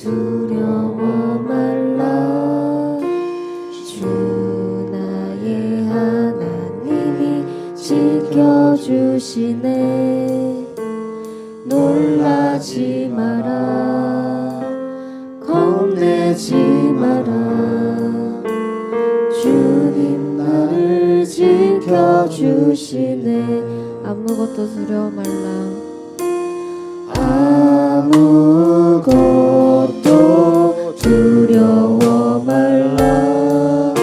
두려워 말라. 주 나의 하나님이 지켜주시네. 놀라지 마라. 겁내지 마라. 주님 나를 지켜주시네. 아무것도 두려워 말라. 아무것도 두려워 말라.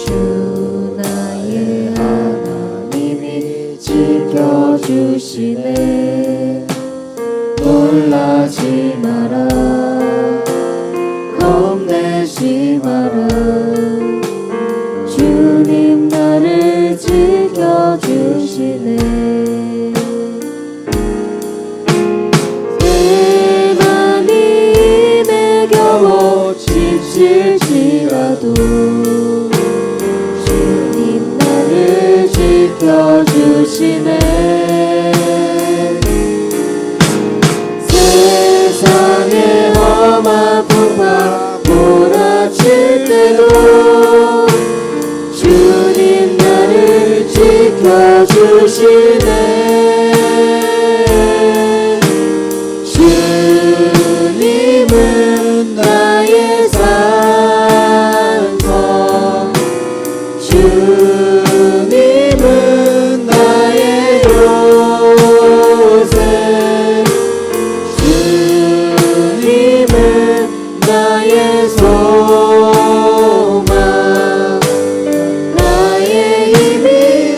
주 나의 하나님이 지켜주시네. 놀라지 마라. 겁내지 마라. 주님 나를 지켜주시네. 지칠지라도 주님 나를 지켜주시네. 세상의 험한 풍파 몰아칠 때도 주님 나를 지켜주시네. 주님은 나의 산성, 주님은 나의 요새, 주님은 나의 소망, 나의 힘이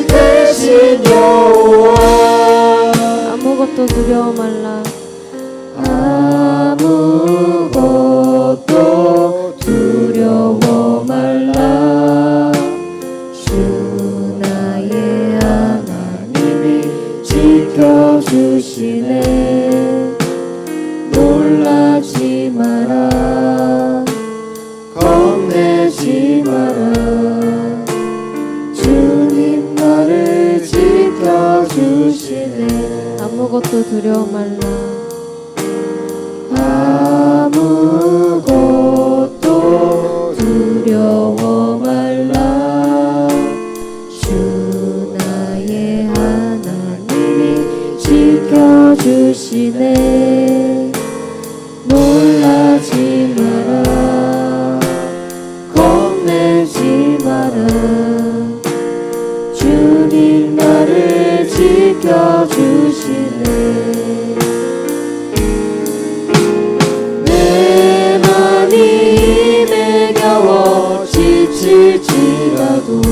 되신 여호와. 아무것도 두려워 말라. 아무것도 두려워 말라. 주 나의 하나님이 지켜주시네. 놀라지 마라. 겁내지 마라. 주님 나를 지켜주시네. 아무것도 두려워 말라. 아무것도 두려워 말라. 주 나의 하나님이 지켜주시네. 놀라지 마라. 겁내지 마라. 주님 나를 지켜주시네. 힘에 겨워 지칠지라도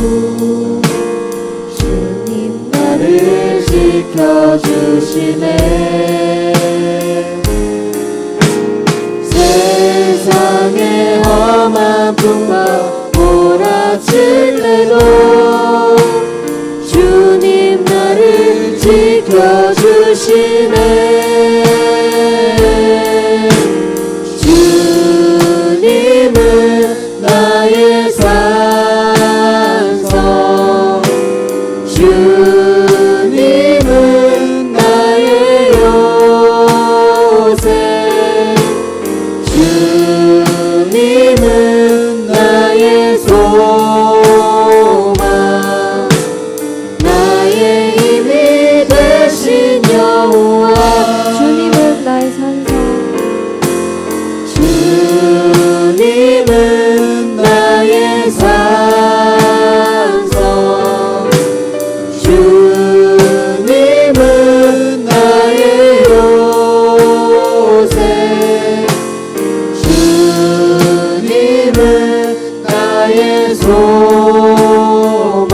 주님 나를 지켜주시네. 세상의 험한 풍파 몰아칠 때도 주님 나를 지켜주시네. 주님은 나의 산성, 주님은 나의 요새, 주님은 나의 소망, 나의 힘이 되신 여호와. 주님은 나의 산성, 주님은 나의 산성, 주님은 나의 요새, 주님은 나의 소망,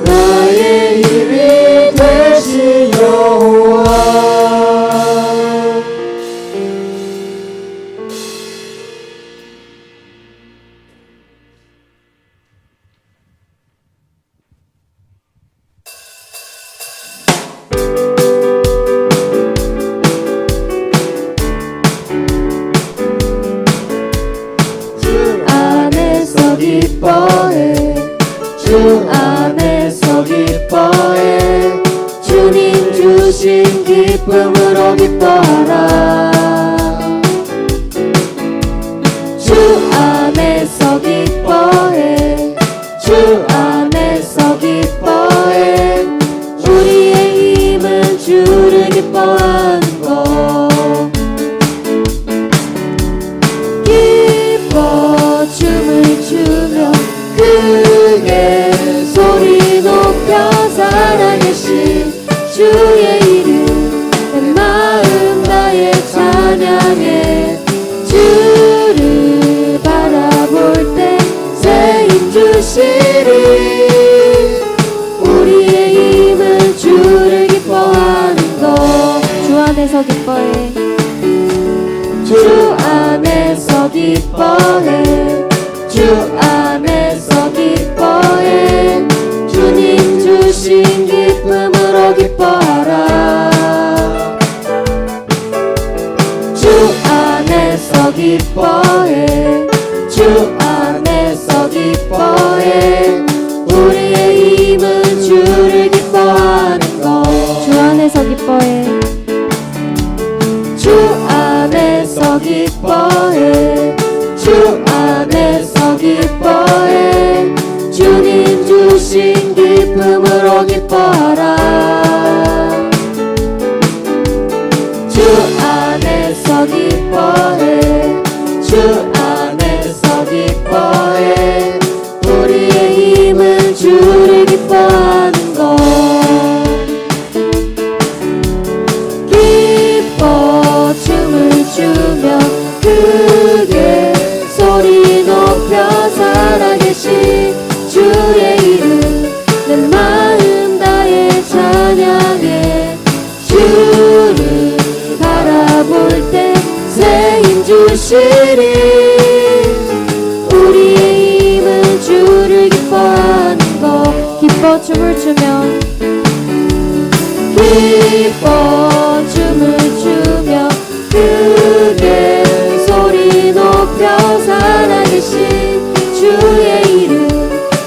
나의 힘이 되신 여호와. 기뻐해. 주 안에서 기뻐해. 주님 주신 기쁨으로 기뻐하라. 주 안에서 기뻐해 주 안에서 기뻐해 주님 주신 기쁨으로 기뻐하라 주 안에서 기뻐해 주 안에서 기뻐해 우리의 힘은 주를 기뻐하는 것 주 안에서 기뻐해 주 안에서 기뻐해 주 안에서 기뻐해 주님 주신 기쁨으로 기뻐하라 주 안에서 기뻐해 주 안에서 기뻐해 우리의 힘은 주를 기뻐하는 것 기뻐 춤을 추며 크게 소리 높여 살아계신 주의 이름 내 마음 다해 찬양해 주를 바라볼 때 새 힘 주시리 우리의 힘은 주를 기뻐하는 것 기뻐 춤을 추며 기뻐 춤을 추며 크게 소리 높여 살아계신 주의 이름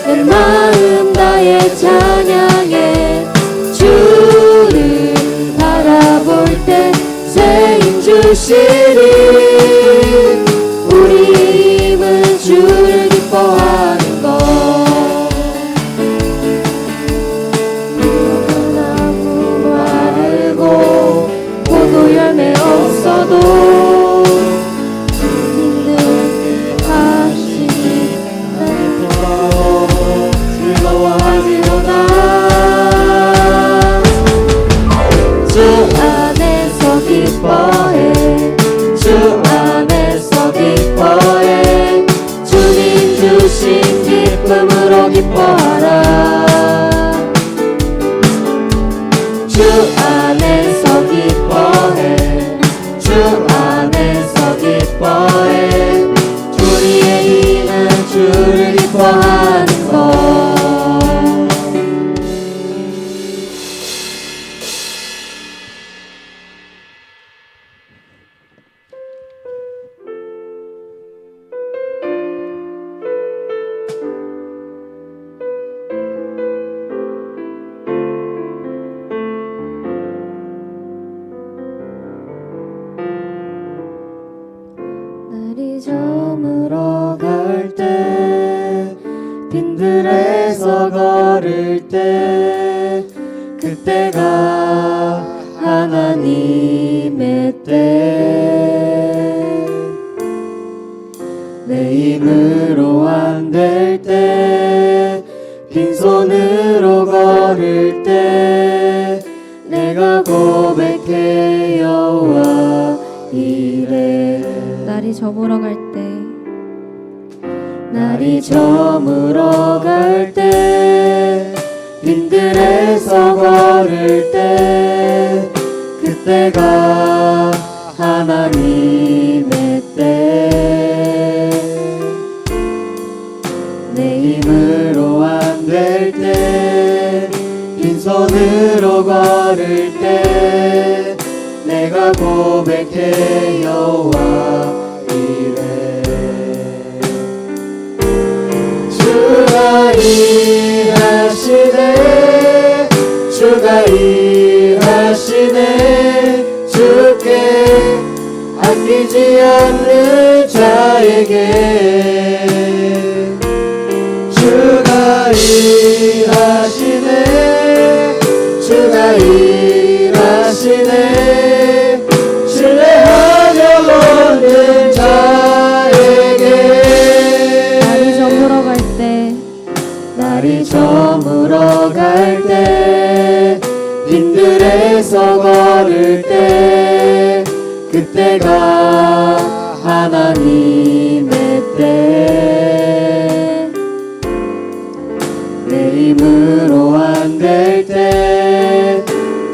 내 마음 다해 찬양해 주를 바라볼 때 새 힘 주시리 우리의 힘은 주를 기뻐하는 것 나무 마르고 포도 열매 없어도 믿는 하시니 나를 즐거워하리로다 주 안에서 기뻐해 주 안에서 기뻐해 주님 주신 기쁨으로 기뻐하라 주 안에서 기뻐해 주 안에서 기뻐해 우리의 힘은 주를 기뻐하는 것 날이 저물어 갈 때 빈들에서 걸을 때 그때가 하나님의 때 내 힘으로 안 될 때 빈손으로 걸을 때 내가 고백해 여호와 이래 날이 저물어 갈 때 날이 저물어 갈 때 빈들에서 걸을 때 그때가 하나님의 때 내 힘으로 안 될 때 빈손으로 걸을 때 내가 고백해 여호와 이래 주가 일하시네 주가 일하시네 주께 아끼지 않는 자에게 주가 일하시네 주가 일하시네 신뢰하며 얻는 자에게 날이 저물어 갈 때 날이 저물어 갈 때 빈들에서 걸을 때 그때가 하나님의 때 내 힘으로 안 될 때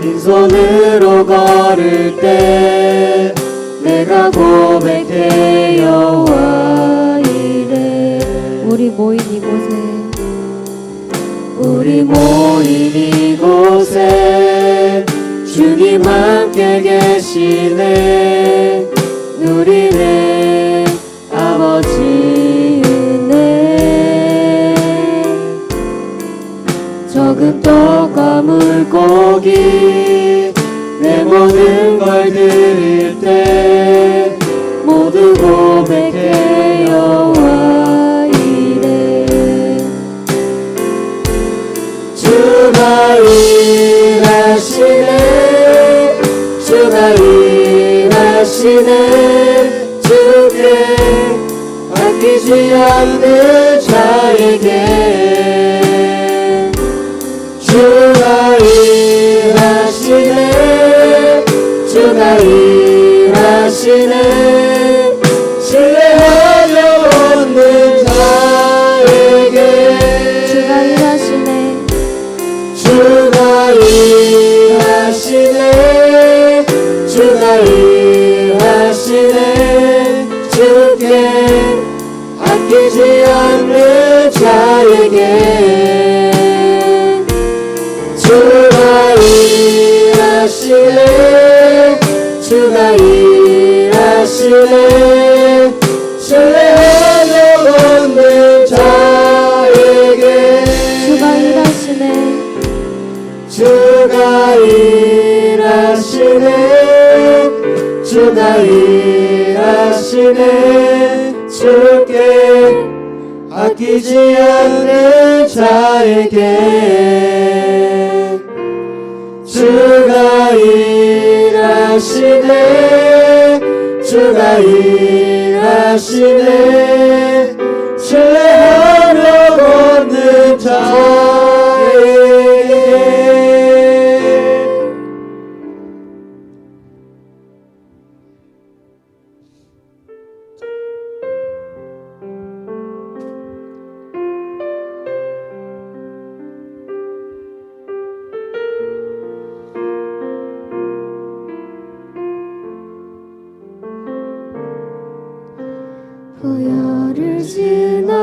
빈손으로 걸을 때 내가 고백해 여호와 이래. 우리 모인 이곳에 우리 모인 이곳에 주님 함께 계시네. 누리네 아버지 은혜. 적은 떡과 물고기 내 모든 걸 드릴 때 모두 고백해 여호와 이래. 주가 일하시네. 주가 일하시네. 주께 아끼지 않는 자에게 주가 일하시네. 주가 일하시네. 신뢰하며 얻는 자에게 주가 일하시네. 주가 일하시네. 주가 일하시네. 주께 아끼지 않는 자에게 주가 일하시네. 주가 일하시네. 신뢰하며 얻는 자에게 주가 일하시네. 주가 일하시네. 주가 일하시네. 주께 아끼지 않는 자에게 주가 일하시네. 주가 일하시네. 신뢰하며 얻는 자에게 보혈을 지나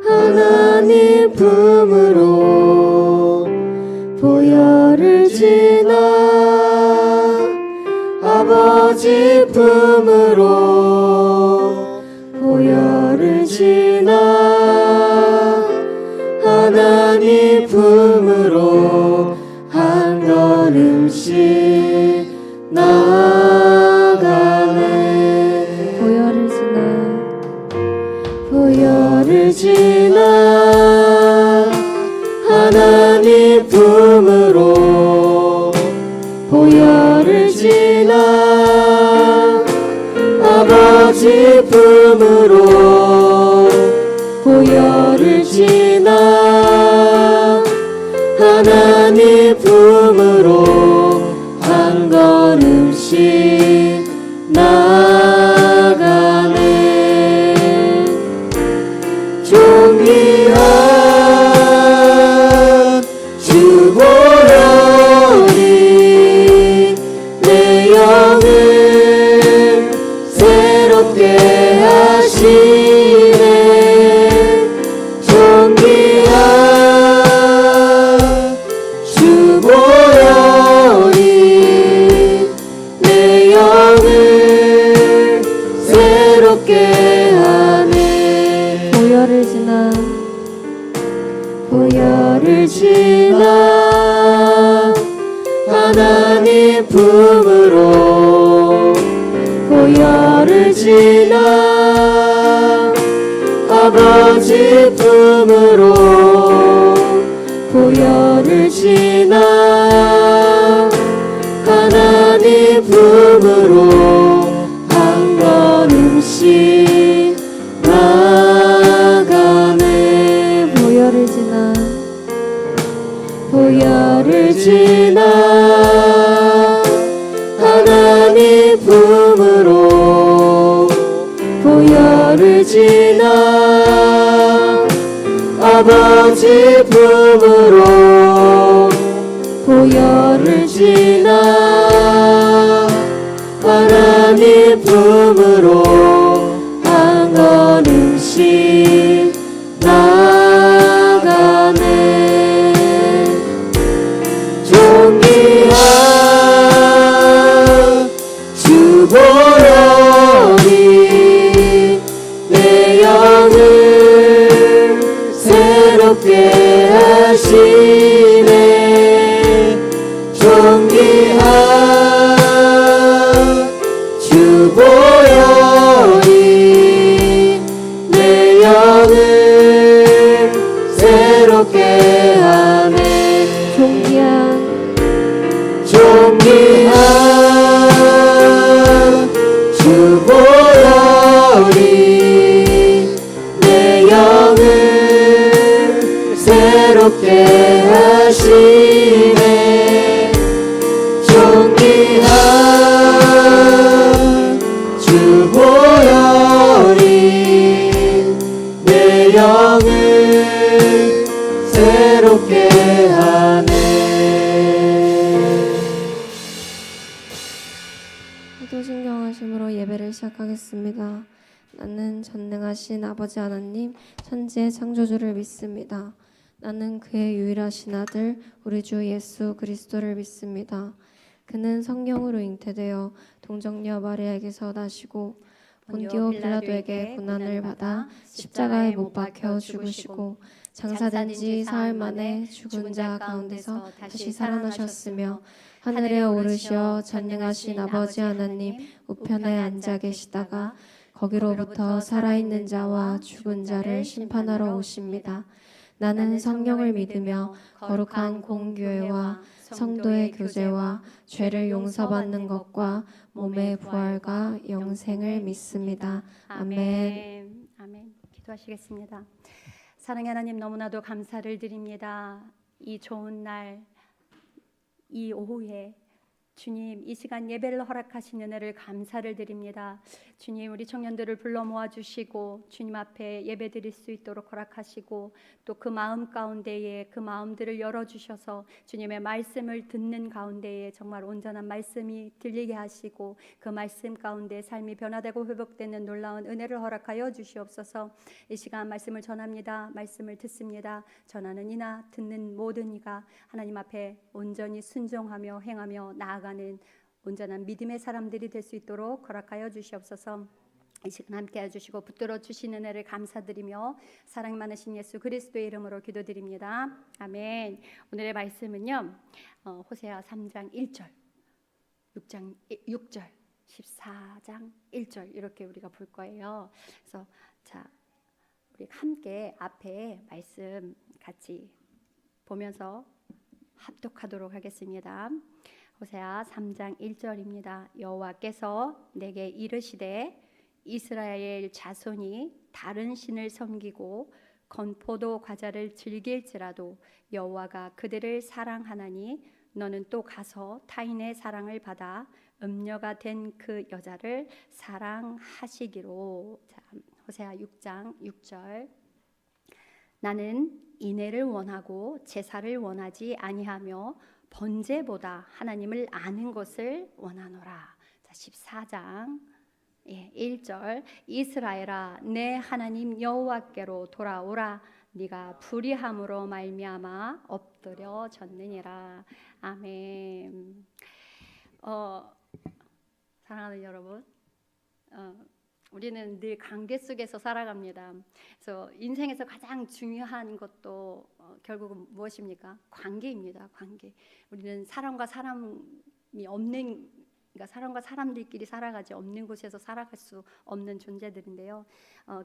하나님 품으로 보혈을 지나 아버지 품으로 보혈을 지나 하나님 품으로 한 걸음씩 나아가네. 보혈을 지나 하나님 품으로 보혈을 지나 아버지 품으로 보혈을 지나 하나님 품으로 한 걸음씩 나아가네. 존귀한 주 보혈이 내 영을 새롭게 하시네. 존귀한 주 보혈이 내 영을 새롭게 하네. 보혈을 지나 하나님 품으로 보혈을 지나 아버지 품으로 보혈을 지나 하나님 품으로 한 걸음씩 나아가네. 보혈을 지나 하나님 품으로 보혈을 지나 아버지 품으로 보혈을 지나 하나님 품으로 한 걸음씩 나아가네. 존귀한 주 보혈이 내 영을 새롭게 하시네. 존귀한 주 보혈이 내 영을 새롭게 하네. 존귀한 주 보혈이 내 영을 새롭게 하시네. 존귀한 주 보혈이 내 영을 새롭게 하네. 기도신경하심으로 예배를 시작하겠습니다. 나는 전능하신 아버지 하나님 천지의 창조주를 믿습니다. 나는 그의 유일하신 아들 우리 주 예수 그리스도를 믿습니다. 그는 성령으로 잉태되어 동정녀 마리아에게서 나시고 본디오 빌라도에게 고난을 받아 십자가에 못 박혀 죽으시고 장사된 지 사흘 만에 죽은 자 가운데서 다시 살아나셨으며 하늘에 오르시어 전능하신 아버지 하나님 우편에 앉아 계시다가 거기로부터 살아있는 자와 죽은 자를 심판하러 오십니다. 나는 성령을 믿으며 거룩한 공교회와 성도의 교제와 죄를 용서받는 것과 몸의 부활과 영생을 믿습니다. 아멘. 아멘. 기도하시겠습니다. 사랑의 하나님, 너무나도 감사를 드립니다. 이 좋은 날, 이 오후에 주님 이 시간 예배를 허락하신 은혜를 감사를 드립니다. 주님, 우리 청년들을 불러 모아주시고 주님 앞에 예배 드릴 수 있도록 허락하시고 또 그 마음 가운데에 그 마음들을 열어주셔서 주님의 말씀을 듣는 가운데에 정말 온전한 말씀이 들리게 하시고 그 말씀 가운데 삶이 변화되고 회복되는 놀라운 은혜를 허락하여 주시옵소서. 이 시간 말씀을 전합니다. 말씀을 듣습니다. 전하는 이나 듣는 모든 이가 하나님 앞에 온전히 순종하며 행하며 나아가는 온전한 믿음의 사람들이 될 수 있도록 허락하여 주시옵소서. 이 시간 함께 해주시고 붙들어 주시는 은혜를 감사드리며 사랑 많으신 예수 그리스도의 이름으로 기도드립니다. 아멘. 오늘의 말씀은요, 호세아 3장 1절, 6절, 14장 1절 이렇게 우리가 볼 거예요. 그래서 자, 우리 함께 앞에 말씀 같이 보면서 합독하도록 하겠습니다. 호세아 3장 1절입니다. 여호와께서 내게 이르시되 이스라엘 자손이 다른 신을 섬기고 건포도 과자를 즐길지라도 여호와가 그들을 사랑하나니 너는 또 가서 타인의 사랑을 받아 음녀가 된 그 여자를 사랑하시기로. 자, 호세아 6장 6절. 나는 인애를 원하고 제사를 원하지 아니하며 번제보다 하나님을 아는 것을 원하노라. 자, 14장 1절. 이스라엘아, 내 하나님 여호와께로 돌아오라. 네가 불의함으로 말미암아 엎드려졌느니라. 아멘. 사랑하는 여러분, 우리는 늘 관계 속에서 살아갑니다. 그래서 인생에서 가장 중요한 것도 결국은 무엇입니까? 관계입니다. 관계. 우리는 사람과 사람이 없는, 그러니까 사람과 사람들끼리 살아가지 없는 곳에서 살아갈 수 없는 존재들인데요.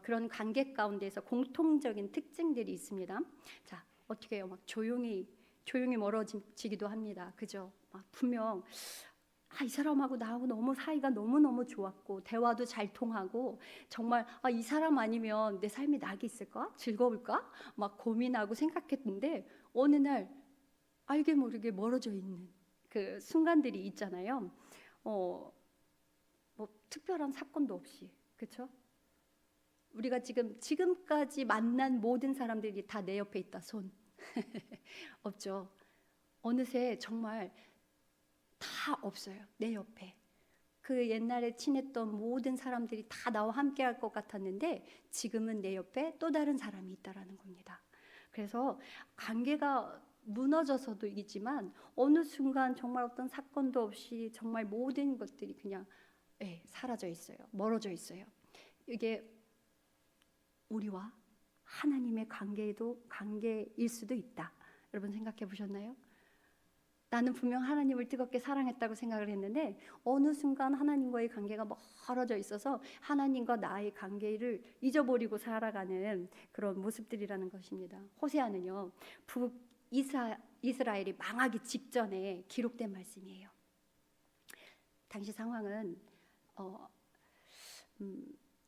그런 관계 가운데서 공통적인 특징들이 있습니다. 자, 어떻게 해요? 막 조용히 멀어지기도 합니다. 그죠? 막 분명 이 사람하고 나하고 너무 사이가 너무너무 좋았고 대화도 잘 통하고 정말 이 사람 아니면 내 삶이 낙이 있을까? 즐거울까? 막 고민하고 생각했는데 어느 날 알게 모르게 멀어져 있는 그 순간들이 있잖아요. 뭐 특별한 사건도 없이, 그렇죠? 우리가 지금까지 만난 모든 사람들이 다 내 옆에 있다 손 없죠. 어느새 정말 다 없어요. 내 옆에. 그 옛날에 친했던 모든 사람들이 다 나와 함께 할 것 같았는데 지금은 내 옆에 또 다른 사람이 있다라는 겁니다. 그래서 관계가 무너져서도 이지만 어느 순간 정말 어떤 사건도 없이 정말 모든 것들이 그냥 사라져 있어요. 멀어져 있어요. 이게 우리와 하나님의 관계일 수도 있다. 여러분 생각해 보셨나요? 나는 분명 하나님을 뜨겁게 사랑했다고 생각을 했는데 어느 순간 하나님과의 관계가 멀어져 있어서 하나님과 나의 관계를 잊어버리고 살아가는 그런 모습들이라는 것입니다. 호세아는요, 이스라엘이 망하기 직전에 기록된 말씀이에요. 당시 상황은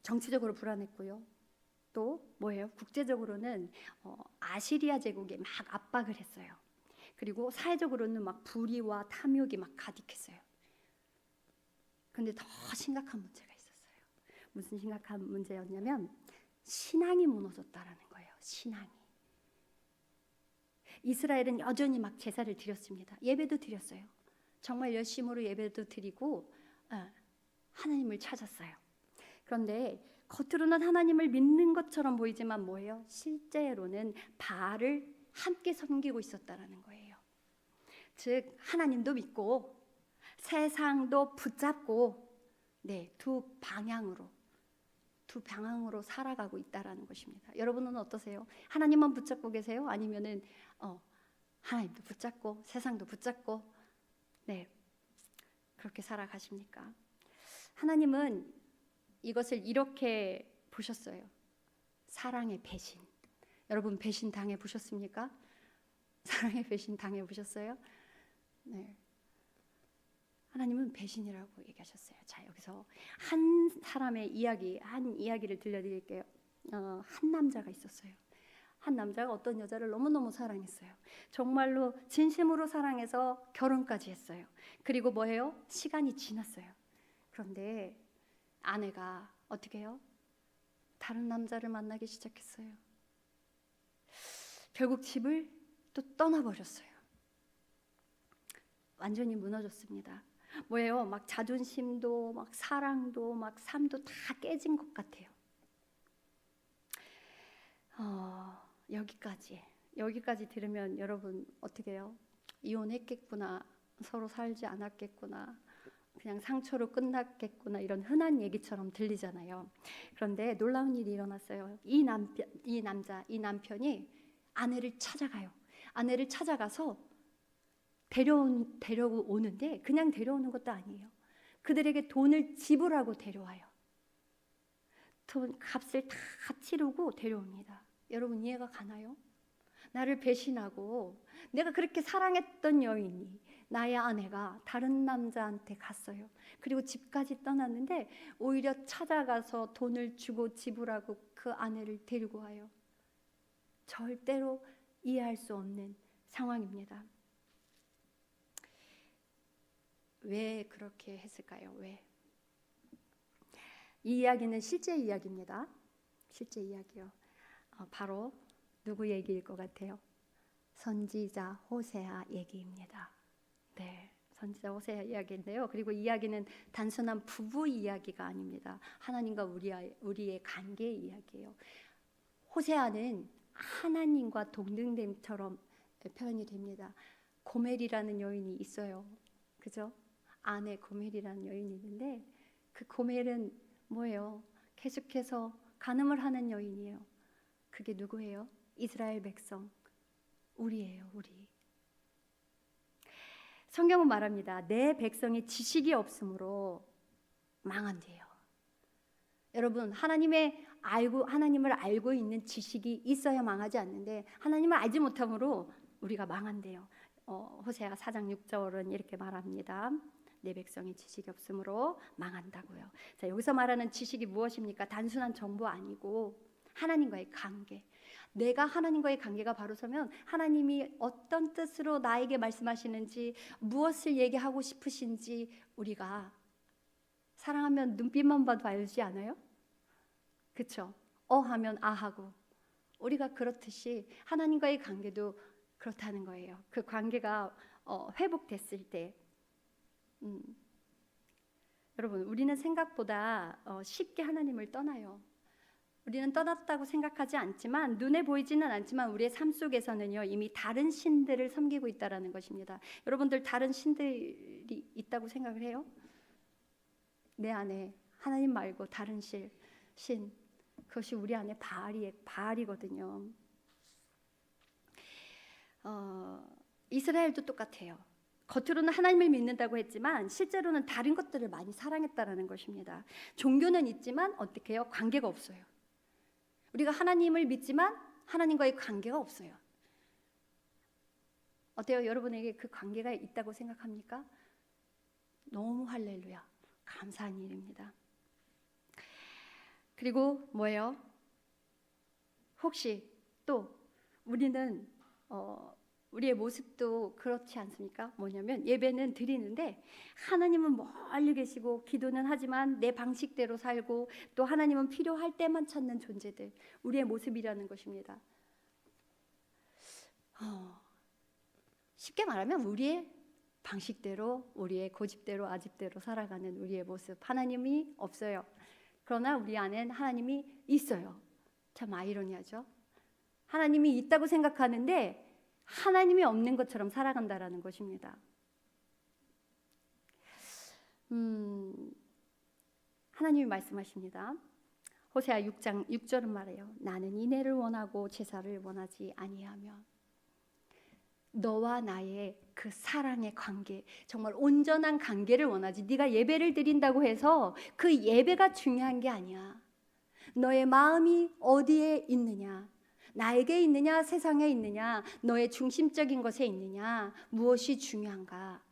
정치적으로 불안했고요. 또 뭐예요? 국제적으로는 아시리아 제국이 막 압박을 했어요. 그리고 사회적으로는 막 불의와 탐욕이 막 가득했어요. 그런데 더 심각한 문제가 있었어요. 무슨 심각한 문제였냐면 신앙이 무너졌다라는 거예요. 신앙이. 이스라엘은 여전히 막 제사를 드렸습니다. 예배도 드렸어요. 정말 열심으로 예배도 드리고 하나님을 찾았어요. 그런데 겉으로는 하나님을 믿는 것처럼 보이지만 뭐예요? 실제로는 바알을 함께 섬기고 있었다라는 거예요. 즉 하나님도 믿고 세상도 붙잡고 두 방향으로 살아가고 있다라는 것입니다. 여러분은 어떠세요? 하나님만 붙잡고 계세요? 아니면은 하나님도 붙잡고 세상도 붙잡고 그렇게 살아가십니까? 하나님은 이것을 이렇게 보셨어요. 사랑의 배신. 여러분 배신 당해 보셨습니까? 사랑의 배신 당해 보셨어요? 네. 하나님은 배신이라고 얘기하셨어요. 자, 여기서 한 사람의 한 이야기를 들려드릴게요. 한 남자가 있었어요. 한 남자가 어떤 여자를 너무너무 사랑했어요. 정말로 진심으로 사랑해서 결혼까지 했어요. 그리고 뭐예요? 시간이 지났어요. 그런데 아내가 어떻게 해요? 다른 남자를 만나기 시작했어요. 결국 집을 또 떠나버렸어요. 완전히 무너졌습니다. 뭐예요? 막 자존심도 막 사랑도 막 삶도 다 깨진 것 같아요. 여기까지 들으면 여러분 어떻게 해요? 이혼했겠구나, 서로 살지 않았겠구나, 그냥 상처로 끝났겠구나, 이런 흔한 얘기처럼 들리잖아요. 그런데 놀라운 일이 일어났어요. 이 남편이 아내를 찾아가요. 아내를 찾아가서 데려오는데 그냥 데려오는 것도 아니에요. 그들에게 돈을 지불하고 데려와요. 돈 값을 다 치르고 데려옵니다. 여러분 이해가 가나요? 나를 배신하고 내가 그렇게 사랑했던 여인이, 나의 아내가 다른 남자한테 갔어요. 그리고 집까지 떠났는데 오히려 찾아가서 돈을 주고 지불하고 그 아내를 데리고 와요. 절대로 이해할 수 없는 상황입니다. 왜 그렇게 했을까요? 왜? 이 이야기는 실제 이야기입니다. 실제 이야기요. 바로 누구 얘기일 것 같아요? 선지자 호세아 얘기입니다. 네, 선지자 호세아 이야기인데요. 그리고 이야기는 단순한 부부 이야기가 아닙니다. 하나님과 우리의 관계 이야기예요. 호세아는 하나님과 동등됨처럼 표현이 됩니다. 고멜이라는 여인이 있어요. 그죠? 아내 고멜이라는 여인이 있는데 그 고멜은 뭐예요? 계속해서 간음을 하는 여인이에요. 그게 누구예요? 이스라엘 백성, 우리예요. 우리. 성경은 말합니다. 내 백성이 지식이 없으므로 망한대요. 여러분 하나님을 알고 있는 지식이 있어야 망하지 않는데 하나님을 알지 못함으로 우리가 망한대요. 호세아 4장 6절은 이렇게 말합니다. 내 백성이 지식이 없으므로 망한다고요. 자, 여기서 말하는 지식이 무엇입니까? 단순한 정보 아니고 하나님과의 관계. 내가 하나님과의 관계가 바로 서면 하나님이 어떤 뜻으로 나에게 말씀하시는지, 무엇을 얘기하고 싶으신지 우리가 사랑하면 눈빛만 봐도 알지 않아요? 그렇죠? 하면 아하고 우리가 그렇듯이 하나님과의 관계도 그렇다는 거예요. 그 관계가 회복됐을 때 여러분, 우리는 생각보다 쉽게 하나님을 떠나요. 우리는 떠났다고 생각하지 않지만, 눈에 보이지는 않지만 우리의 삶 속에서는요, 이미 다른 신들을 섬기고 있다라는 것입니다. 여러분들 다른 신들이 있다고 생각을 해요? 내 안에 하나님 말고 다른 신, 그것이 우리 안에 바알이거든요. 이스라엘도 똑같아요. 겉으로는 하나님을 믿는다고 했지만 실제로는 다른 것들을 많이 사랑했다라는 것입니다. 종교는 있지만 어떻게 해요? 관계가 없어요. 우리가 하나님을 믿지만 하나님과의 관계가 없어요. 어때요? 여러분에게 그 관계가 있다고 생각합니까? 너무 할렐루야, 감사한 일입니다. 그리고 뭐예요? 혹시 또 우리는 우리의 모습도 그렇지 않습니까? 뭐냐면 예배는 드리는데 하나님은 멀리 계시고 기도는 하지만 내 방식대로 살고 또 하나님은 필요할 때만 찾는 존재들, 우리의 모습이라는 것입니다. 쉽게 말하면 우리의 방식대로, 우리의 고집대로, 아집대로 살아가는 우리의 모습, 하나님이 없어요. 그러나 우리 안엔 하나님이 있어요. 참 아이러니하죠. 하나님이 있다고 생각하는데 하나님이 없는 것처럼 살아간다라는 것입니다. 하나님이 말씀하십니다. 호세아 6장 6절은 말해요. 나는 인애를 원하고 제사를 원하지 아니하며. 너와 나의 그 사랑의 관계, 정말 온전한 관계를 원하지. 네가 예배를 드린다고 해서 그 예배가 중요한 게 아니야. 너의 마음이 어디에 있느냐, 나에게 있느냐, 세상에 있느냐, 너의 중심적인 것에 있느냐, 무엇이 중요한가.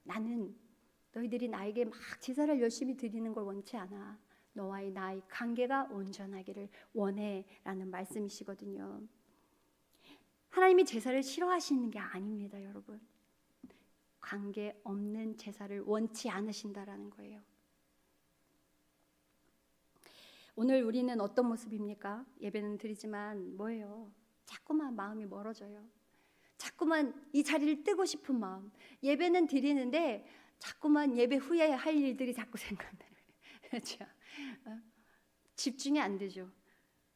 나는 너희들이 나에게 막 제사를 열심히 드리는 걸 원치 않아. 너와의 나의 관계가 온전하기를 원해 라는 말씀이시거든요. 하나님이 제사를 싫어하시는 게 아닙니다, 여러분. 관계 없는 제사를 원치 않으신다라는 거예요. 오늘 우리는 어떤 모습입니까? 예배는 드리지만 뭐예요? 자꾸만 마음이 멀어져요. 자꾸만 이 자리를 뜨고 싶은 마음. 예배는 드리는데 자꾸만 예배 후에 할 일들이 자꾸 생각나요. 그렇죠? 집중이 안 되죠.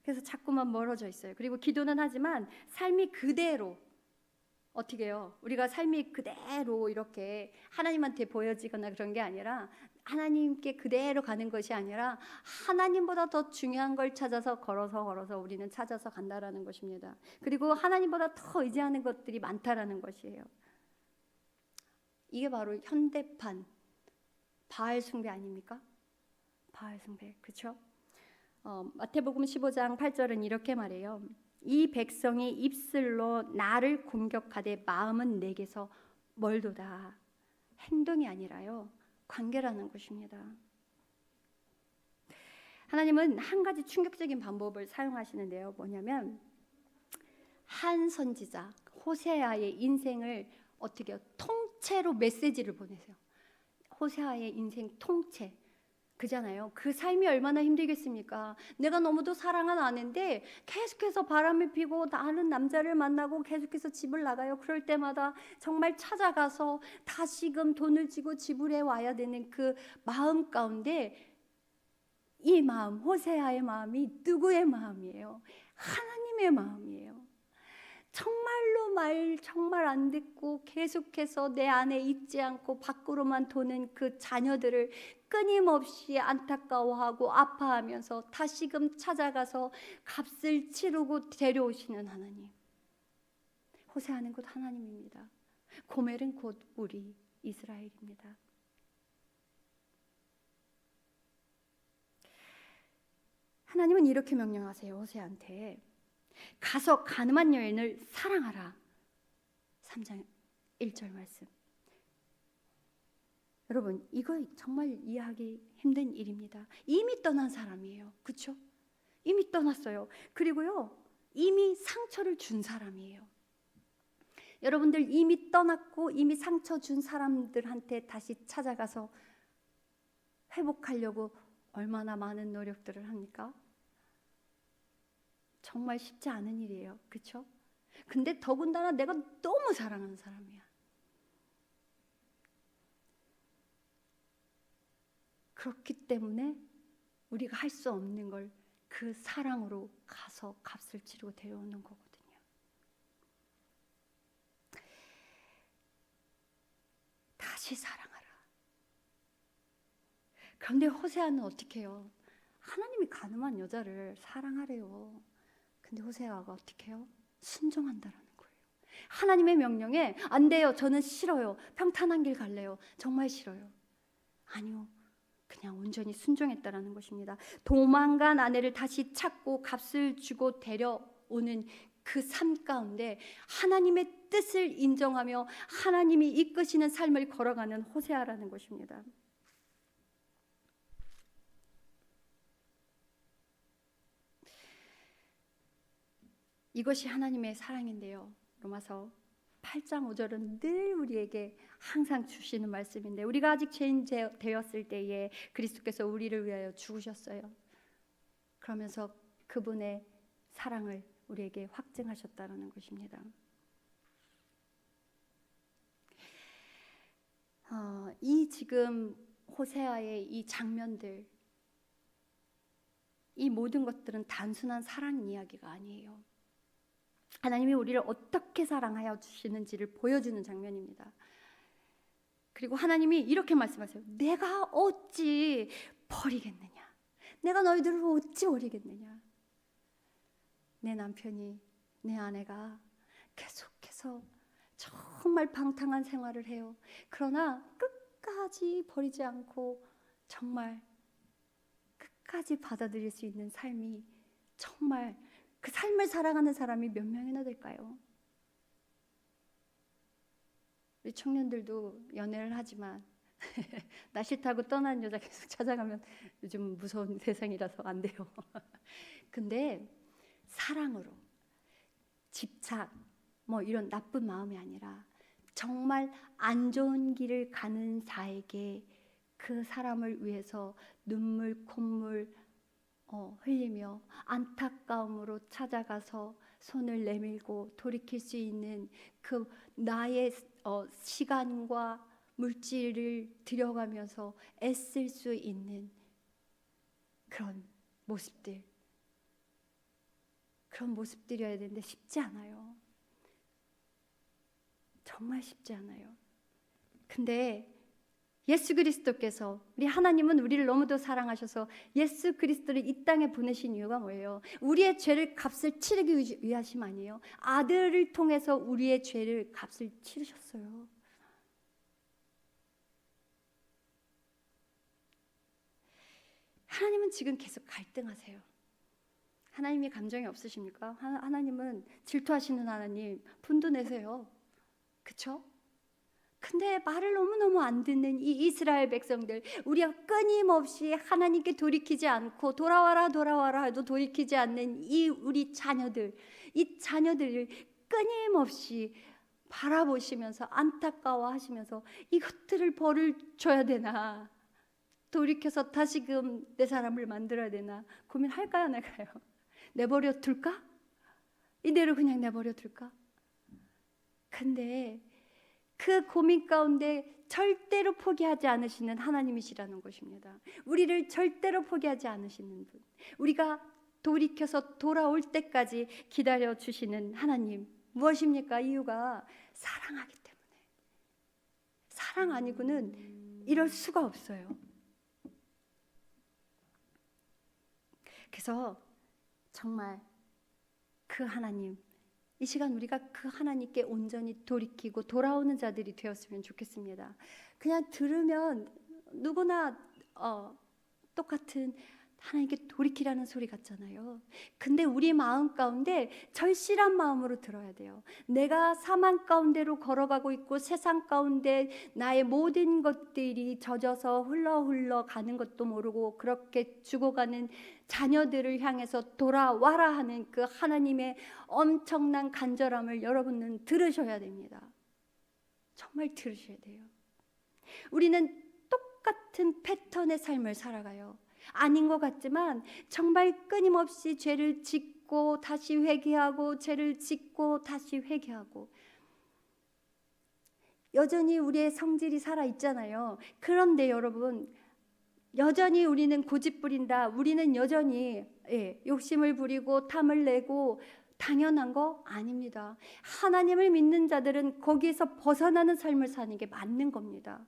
그래서 자꾸만 멀어져 있어요. 그리고 기도는 하지만 삶이 그대로, 어떻게 해요? 우리가 삶이 그대로 이렇게 하나님한테 보여지거나 그런 게 아니라, 하나님께 그대로 가는 것이 아니라 하나님보다 더 중요한 걸 찾아서 걸어서 우리는 찾아서 간다라는 것입니다. 그리고 하나님보다 더 의지하는 것들이 많다라는 것이에요. 이게 바로 현대판 바알 숭배 아닙니까? 바알 숭배, 그렇죠? 마태복음 15장 8절은 이렇게 말해요. 이 백성이 입술로 나를 공격하되 마음은 내게서 멀도다. 행동이 아니라요, 관계라는 것입니다. 하나님은 한 가지 충격적인 방법을 사용하시는데요. 뭐냐면 한 선지자 호세아의 인생을 어떻게 통째로 메시지를 보내세요. 호세아의 인생 통째. 그잖아요. 그 삶이 얼마나 힘들겠습니까? 내가 너무도 사랑한 아내인데 계속해서 바람을 피고 다른 남자를 만나고 계속해서 집을 나가요. 그럴 때마다 정말 찾아가서 다시금 돈을 쥐고 지불해 와야 되는 그 마음 가운데 이 마음, 호세아의 마음이 누구의 마음이에요? 하나님의 마음이에요. 정말로 말 정말 안 듣고 계속해서 내 안에 있지 않고 밖으로만 도는 그 자녀들을 끊임없이 안타까워하고 아파하면서 다시금 찾아가서 값을 치르고 데려오시는 하나님. 호세아는 곧 하나님입니다. 고멜은 곧 우리 이스라엘입니다. 하나님은 이렇게 명령하세요. 호세아한테 가서 가늠한 여인을 사랑하라. 3장 1절 말씀. 여러분, 이거 정말 이해하기 힘든 일입니다. 이미 떠난 사람이에요. 그렇죠? 이미 떠났어요. 그리고요, 이미 상처를 준 사람이에요. 여러분들 이미 떠났고 이미 상처 준 사람들한테 다시 찾아가서 회복하려고 얼마나 많은 노력들을 합니까? 정말 쉽지 않은 일이에요. 그렇죠? 근데 더군다나 내가 너무 사랑하는 사람이야. 그렇기 때문에 우리가 할 수 없는 걸 그 사랑으로 가서 값을 치르고 데려오는 거거든요. 다시 사랑하라. 그런데 호세아는 어떻게 해요? 하나님이 가늠한 여자를 사랑하래요. 근데 호세아가 어떻게 해요? 순종한다라는 거예요. 하나님의 명령에 안 돼요. 저는 싫어요. 평탄한 길 갈래요. 정말 싫어요. 아니요. 그냥 온전히 순종했다라는 것입니다. 도망간 아내를 다시 찾고 값을 주고 데려오는 그 삶 가운데 하나님의 뜻을 인정하며 하나님이 이끄시는 삶을 걸어가는 호세아라는 것입니다. 이것이 하나님의 사랑인데요. 로마서 8장 5절은 늘 우리에게 항상 주시는 말씀인데, 우리가 아직 죄인 되었을 때에 그리스도께서 우리를 위하여 죽으셨어요. 그러면서 그분의 사랑을 우리에게 확증하셨다는 것입니다. 이 지금 호세아의 이 장면들, 이 모든 것들은 단순한 사랑 이야기가 아니에요. 하나님이 우리를 어떻게 사랑하여 주시는지를 보여주는 장면입니다. 그리고 하나님이 이렇게 말씀하세요. 내가 어찌 버리겠느냐? 내가 너희들을 어찌 버리겠느냐? 내 남편이, 내 아내가 계속해서 정말 방탕한 생활을 해요. 그러나 끝까지 버리지 않고 정말 끝까지 받아들일 수 있는 삶이, 정말 그 삶을 사랑하는 사람이 몇 명이나 될까요? 우리 청년들도 연애를 하지만 나 싫다고 떠난 여자 계속 찾아가면 요즘 무서운 세상이라서 안 돼요. 근데 사랑으로, 집착, 뭐 이런 나쁜 마음이 아니라 정말 안 좋은 길을 가는 자에게 그 사람을 위해서 눈물, 콧물 흘리며 안타까움으로 찾아가서 손을 내밀고 돌이킬 수 있는 그 나의 시간과 물질을 들여가면서 애쓸 수 있는 그런 모습들, 그런 모습들이어야 되는데 쉽지 않아요. 정말 쉽지 않아요. 근데 예수 그리스도께서, 우리 하나님은 우리를 너무도 사랑하셔서 예수 그리스도를 이 땅에 보내신 이유가 뭐예요? 우리의 죄를 값을 치르기 위하심 아니에요? 아들을 통해서 우리의 죄를 값을 치르셨어요. 하나님은 지금 계속 갈등하세요. 하나님이 감정이 없으십니까? 하나님은 질투하시는 하나님, 분도 내세요. 그쵸? 근데 말을 너무너무 안 듣는 이 이스라엘 백성들, 우리가 끊임없이 하나님께 돌이키지 않고 돌아와라 돌아와라 해도 돌이키지 않는 이 우리 자녀들, 이 자녀들을 끊임없이 바라보시면서 안타까워하시면서 이것들을 벌을 줘야 되나, 돌이켜서 다시금 내 사람을 만들어야 되나 고민할까요? 내가요? 내버려 둘까? 이대로 그냥 내버려 둘까? 근데 그 고민 가운데 절대로 포기하지 않으시는 하나님이시라는 것입니다. 우리를 절대로 포기하지 않으시는 분, 우리가 돌이켜서 돌아올 때까지 기다려 주시는 하나님. 무엇입니까? 이유가 사랑하기 때문에. 사랑 아니고는 이럴 수가 없어요. 그래서 정말 그 하나님, 이 시간 우리가 그 하나님께 온전히 돌이키고 돌아오는 자들이 되었으면 좋겠습니다. 그냥 들으면 누구나 똑같은 하나님께 돌이키라는 소리 같잖아요. 근데 우리 마음 가운데 절실한 마음으로 들어야 돼요. 내가 사망 가운데로 걸어가고 있고 세상 가운데 나의 모든 것들이 젖어서 흘러 가는 것도 모르고 그렇게 죽어가는 자녀들을 향해서 돌아와라 하는 그 하나님의 엄청난 간절함을 여러분은 들으셔야 됩니다. 정말 들으셔야 돼요. 우리는 똑같은 패턴의 삶을 살아가요. 아닌 것 같지만 정말 끊임없이 죄를 짓고 다시 회개하고, 죄를 짓고 다시 회개하고, 여전히 우리의 성질이 살아 있잖아요. 그런데 여러분, 여전히 우리는 고집부린다. 우리는 여전히 욕심을 부리고 탐을 내고 당연한 거 아닙니다. 하나님을 믿는 자들은 거기에서 벗어나는 삶을 사는 게 맞는 겁니다.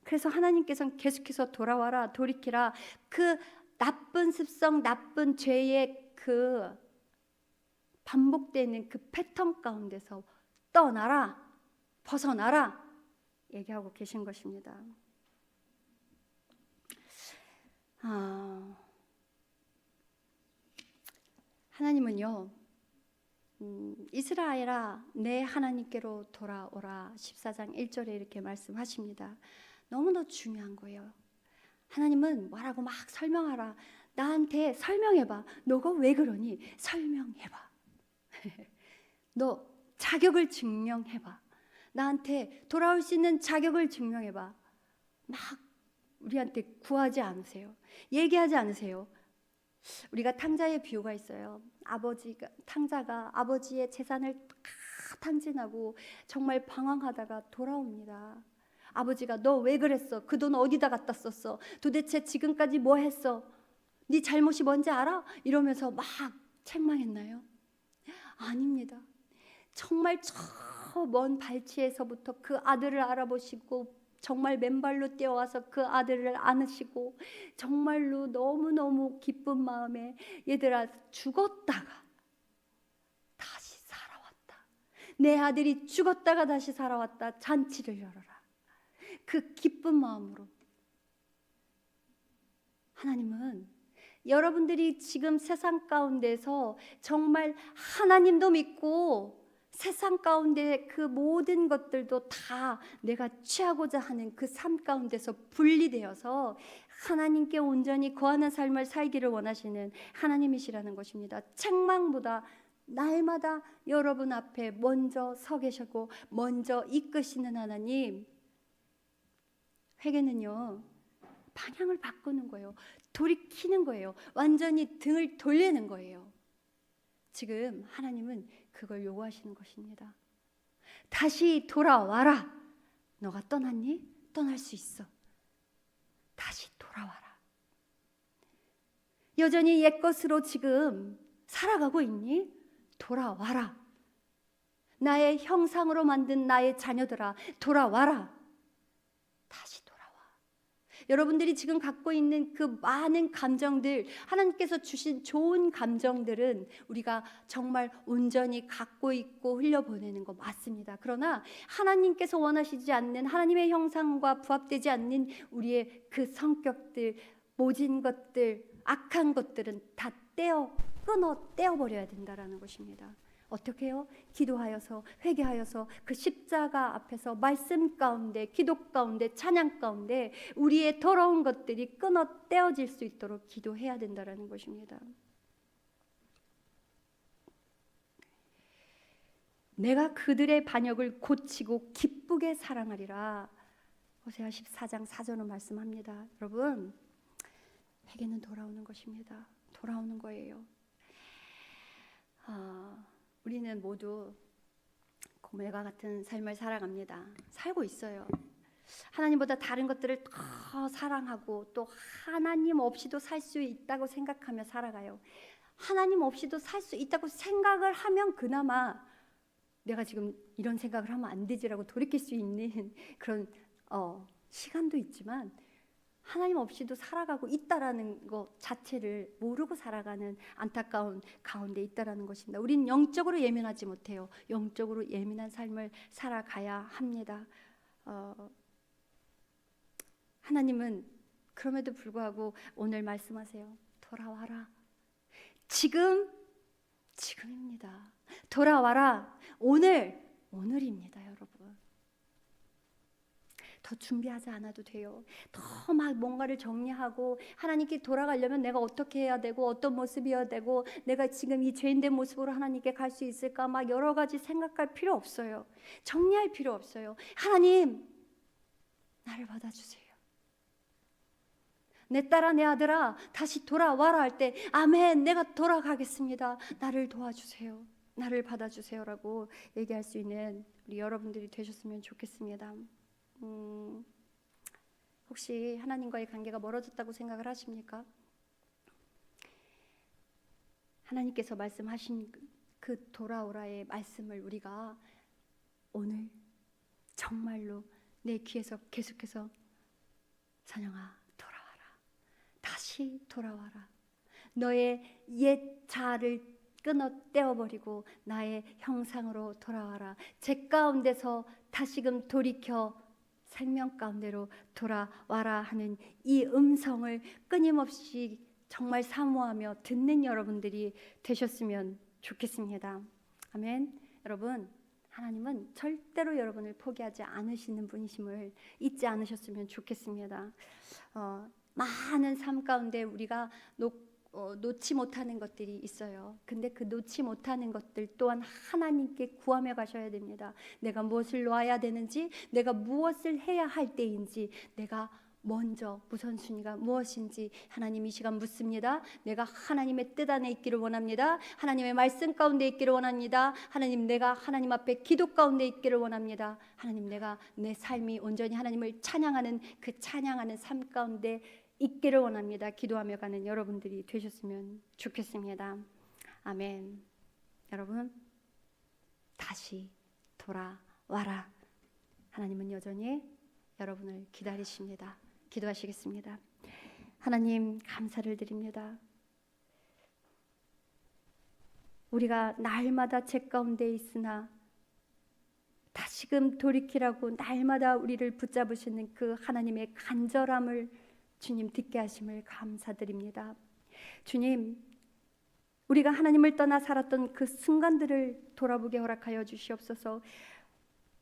그래서 하나님께서는 계속해서 돌아와라, 돌이키라. 그 나쁜 습성, 나쁜 죄의 그 반복되는 그 패턴 가운데서 떠나라, 벗어나라 얘기하고 계신 것입니다. 하나님은요, 이스라엘아 내 하나님께로 돌아오라 14장 1절에 이렇게 말씀하십니다. 너무나 중요한 거예요. 하나님은 뭐라고 막 설명하라. 나한테 설명해봐. 너가 왜 그러니? 설명해봐. 너 자격을 증명해봐. 나한테 돌아올 수 있는 자격을 증명해봐. 막 우리한테 구하지 않으세요. 얘기하지 않으세요. 우리가 탕자의 비유가 있어요. 탕자가 아버지의 재산을 다 탕진하고 정말 방황하다가 돌아옵니다. 아버지가 너 왜 그랬어? 그 돈 어디다 갖다 썼어? 도대체 지금까지 뭐 했어? 네 잘못이 뭔지 알아? 이러면서 막 책망했나요? 아닙니다. 정말 저 먼 발치에서부터 그 아들을 알아보시고 정말 맨발로 뛰어와서 그 아들을 안으시고 정말로 너무너무 기쁜 마음에 얘들아 죽었다가 다시 살아왔다. 내 아들이 죽었다가 다시 살아왔다. 잔치를 열어라. 그 기쁜 마음으로 하나님은 여러분들이 지금 세상 가운데서 정말 하나님도 믿고 세상 가운데 그 모든 것들도 다 내가 취하고자 하는 그 삶 가운데서 분리되어서 하나님께 온전히 거하는 삶을 살기를 원하시는 하나님이시라는 것입니다. 책망보다 날마다 여러분 앞에 먼저 서 계시고 먼저 이끄시는 하나님. 회개는요, 방향을 바꾸는 거예요. 돌이키는 거예요. 완전히 등을 돌리는 거예요. 지금 하나님은 그걸 요구하시는 것입니다. 다시 돌아와라. 너가 떠났니? 떠날 수 있어. 다시 돌아와라. 여전히 옛것으로 지금 살아가고 있니? 돌아와라. 나의 형상으로 만든 나의 자녀들아, 돌아와라. 다시 돌아와. 여러분들이 지금 갖고 있는 그 많은 감정들, 하나님께서 주신 좋은 감정들은 우리가 정말 온전히 갖고 있고 흘려보내는 거 맞습니다. 그러나 하나님께서 원하시지 않는, 하나님의 형상과 부합되지 않는 우리의 그 성격들, 모진 것들, 악한 것들은 다 떼어버려야 된다라는 것입니다. 어떻게 해요? 기도하여서, 회개하여서 그 십자가 앞에서 말씀 가운데, 기도 가운데, 찬양 가운데 우리의 더러운 것들이 떼어질 수 있도록 기도해야 된다라는 것입니다. 내가 그들의 반역을 고치고 기쁘게 사랑하리라. 호세아 14장 4절은 말씀합니다. 여러분, 회개는 돌아오는 것입니다. 돌아오는 거예요. 우리는 모두 고멜과 같은 삶을 살아갑니다. 살고 있어요. 하나님보다 다른 것들을 더 사랑하고 또 하나님 없이도 살 수 있다고 생각하며 살아가요. 하나님 없이도 살 수 있다고 생각을 하면 그나마 내가 지금 이런 생각을 하면 안 되지라고 돌이킬 수 있는 그런 시간도 있지만, 하나님 없이도 살아가고 있다라는 것 자체를 모르고 살아가는 안타까운 가운데 있다라는 것입니다. 우리는 영적으로 예민하지 못해요. 영적으로 예민한 삶을 살아가야 합니다. 하나님은 그럼에도 불구하고 오늘 말씀하세요. 돌아와라. 지금입니다. 돌아와라. 오늘입니다, 여러분. 더 준비하지 않아도 돼요. 더 막 뭔가를 정리하고 하나님께 돌아가려면 내가 어떻게 해야 되고 어떤 모습이어야 되고 내가 지금 이 죄인된 모습으로 하나님께 갈 수 있을까 막 여러 가지 생각할 필요 없어요. 정리할 필요 없어요. 하나님, 나를 받아주세요. 내 딸아, 내 아들아, 다시 돌아와라 할 때 아멘, 내가 돌아가겠습니다. 나를 도와주세요. 나를 받아주세요라고 얘기할 수 있는 우리 여러분들이 되셨으면 좋겠습니다. 혹시 하나님과의 관계가 멀어졌다고 생각을 하십니까? 하나님께서 말씀하신 그 돌아오라의 말씀을 우리가 오늘 정말로 내 귀에서 계속해서 찬양아 돌아와라, 다시 돌아와라, 너의 옛 자아를 끊어 떼어버리고 나의 형상으로 돌아와라, 제 가운데서 다시금 돌이켜 생명 가운데로 돌아와라 하는 이 음성을 끊임없이 정말 사모하며 듣는 여러분들이 되셨으면 좋겠습니다. 아멘. 여러분, 하나님은 절대로 여러분을 포기하지 않으시는 분이심을 잊지 않으셨으면 좋겠습니다. 많은 삶 가운데 우리가 놓지 못하는 것들이 있어요. 근데 그 놓지 못하는 것들 또한 하나님께 구하며 가셔야 됩니다. 내가 무엇을 놓아야 되는지, 내가 무엇을 해야 할 때인지, 내가 먼저 우선순위가 무엇인지 하나님 이 시간 묻습니다. 내가 하나님의 뜻 안에 있기를 원합니다. 하나님의 말씀 가운데 있기를 원합니다. 하나님, 내가 하나님 앞에 기도 가운데 있기를 원합니다. 하나님, 내가 내 삶이 온전히 하나님을 찬양하는 그 찬양하는 삶 가운데 있기를 원합니다. 기도하며 가는 여러분들이 되셨으면 좋겠습니다. 아멘. 여러분, 다시 돌아와라. 하나님은 여전히 여러분을 기다리십니다. 기도하시겠습니다. 하나님, 감사를 드립니다. 우리가 날마다 죄 가운데 있으나 다시금 돌이키라고 날마다 우리를 붙잡으시는 그 하나님의 간절함을 주님 듣게 하심을 감사드립니다. 주님, 우리가 하나님을 떠나 살았던 그 순간들을 돌아보게 허락하여 주시옵소서.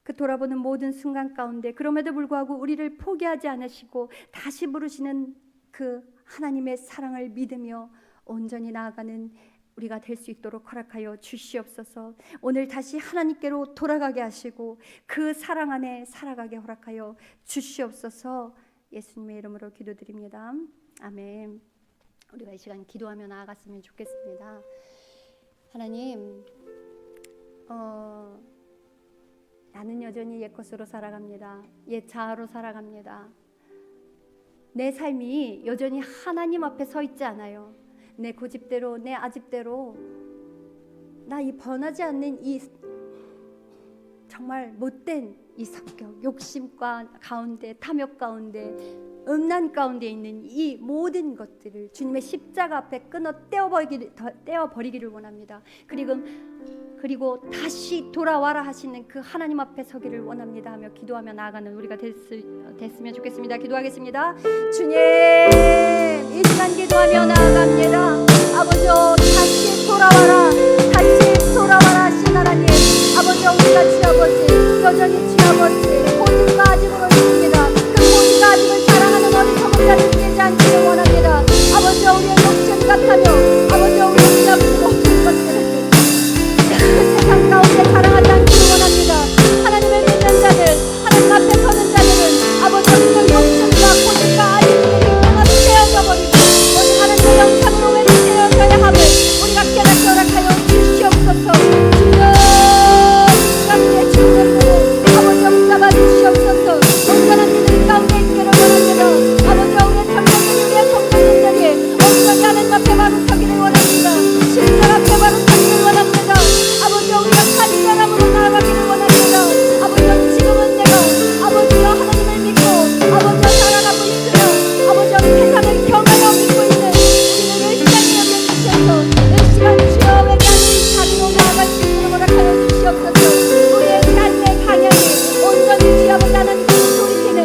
그 돌아보는 모든 순간 가운데 그럼에도 불구하고 우리를 포기하지 않으시고 다시 부르시는 그 하나님의 사랑을 믿으며 온전히 나아가는 우리가 될 수 있도록 허락하여 주시옵소서. 오늘 다시 하나님께로 돌아가게 하시고 그 사랑 안에 살아가게 허락하여 주시옵소서. 예수님의 이름으로 기도드립니다. 아멘. 우리가 이 시간 기도하며 나아갔으면 좋겠습니다. 하나님, 나는 여전히 옛 것으로 살아갑니다. 옛 자아로 살아갑니다. 내 삶이 여전히 하나님 앞에 서 있지 않아요. 내 고집대로, 내 아집대로, 나 이 번하지 않는 이 정말 못된 이 성격, 욕심과 가운데, 탐욕 가운데, 음란 가운데 있는 이 모든 것들을 주님의 십자가 앞에 끊어 떼어버리기를 원합니다. 그리고 다시 돌아와라 하시는 그 하나님 앞에 서기를 원합니다 하며 기도하며 나아가는 우리가 됐으면 좋겠습니다. 기도하겠습니다. 주님, 이 시간 기도하며 나아갑니다. 아버지여, 다시 돌아와라, 다시 돌아와라 하신 하나님, 아버지여, 우리가 주아버지, 여전히 주아버지 고집과 아집으로 있습니다. 그 고집과 아집을 자랑하는 어리석은 자를 되지 않기를 원합니다. 아버지여, 우리의 욕심 같아며, 아버지여, 우리의 모든 것들을 세상 가운데 사랑하지 않기를 원합니다. 하나님을 믿는 자들, 하나님 앞에 서는 자들은 아버지 그 욕심과 고집과 아집들이 끊어 떼어져 버리고 오늘 하나님의 영광으로 회개되어져야 함을 우리가 깨닫게 허락하여 주시옵소서. 주여, 주님의 아버지 붙잡아 주시옵소서. 온전한 믿음 가운데 있기를 원합니다. 아버지, 우리의 청년들이 온전히 하나님 앞에 바로 서기를 원합니다. 십자가 앞에 바로 서기를 원합니다. 아버지여, 우리가 간절함으로 나아가기를 원합니다. 아버지여, 지금은 내가 아버지여 하나님을 믿고 아버지여 살아가고 있으나 아버지여 세상을 경하여 믿고 있는 우리를 일시간에 여겨주셔서 일시간 주여 회개하는 이 자리로 나아갈 수 있도록 허락하여 주시옵소서. 우리의 삶의 방향이 온전히 주여보지 하나님께 돌이키는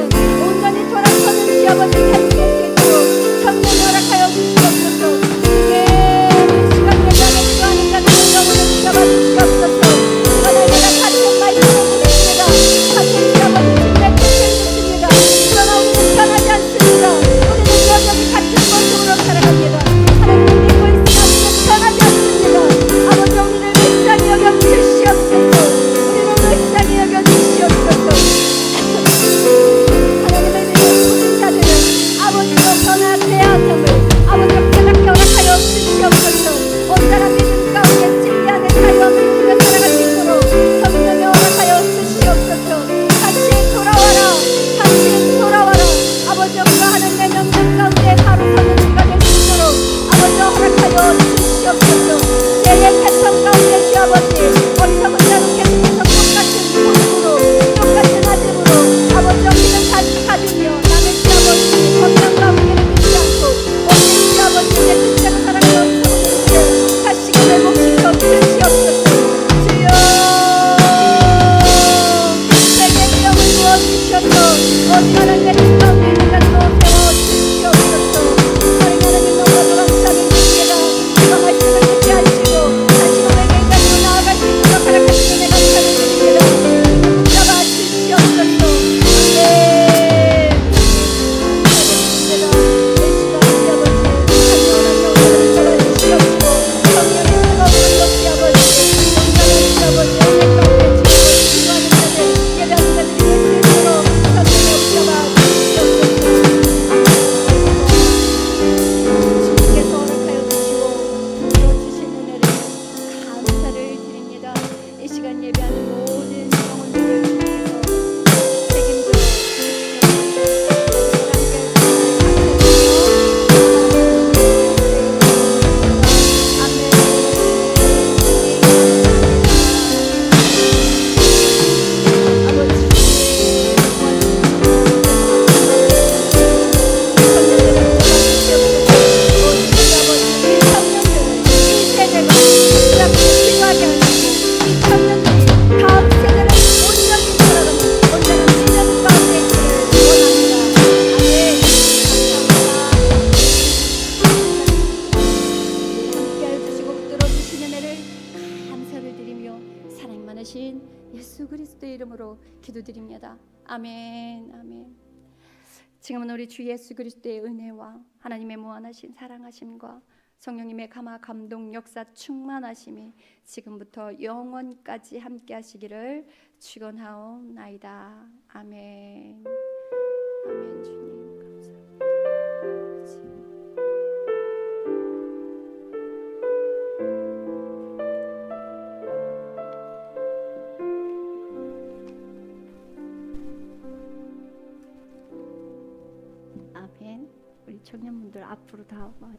온전히 돌아서는 주여보지 삶이 될 수 있도록 성령이 허락하여 주시옵소서. 이 시간 예배하는 주하는 자들의 영혼을 붙잡아 주시옵소서. 하나님과 같은 말씀을 드립니다. 같은 주여보지 주님의 뜻을 주십니다. 그러나 우리는 변하지 않습니다. 우리는 여전히 같은 모습으로 살아갑니다. 하나님을 믿고 있으나 우리는 변하지 않습니다. 아버지, 우리를 불쌍히 여겨 주시옵소서. 우리를 불쌍히 여겨 주시옵소서. 하나님을 믿는 모든 자들은 그리스도의 이름으로 기도드립니다. 아멘, 아멘. 지금은 우리 주 예수 그리스도의 은혜와 하나님의 무한하신 사랑하심과 성령님의 감화 감동 역사 충만하심이 지금부터 영원까지 함께 하시기를 축원하옵나이다. 아멘. 아멘. 주님 감사합니다. 아멘. 우리 청년분들 앞으로 다 와.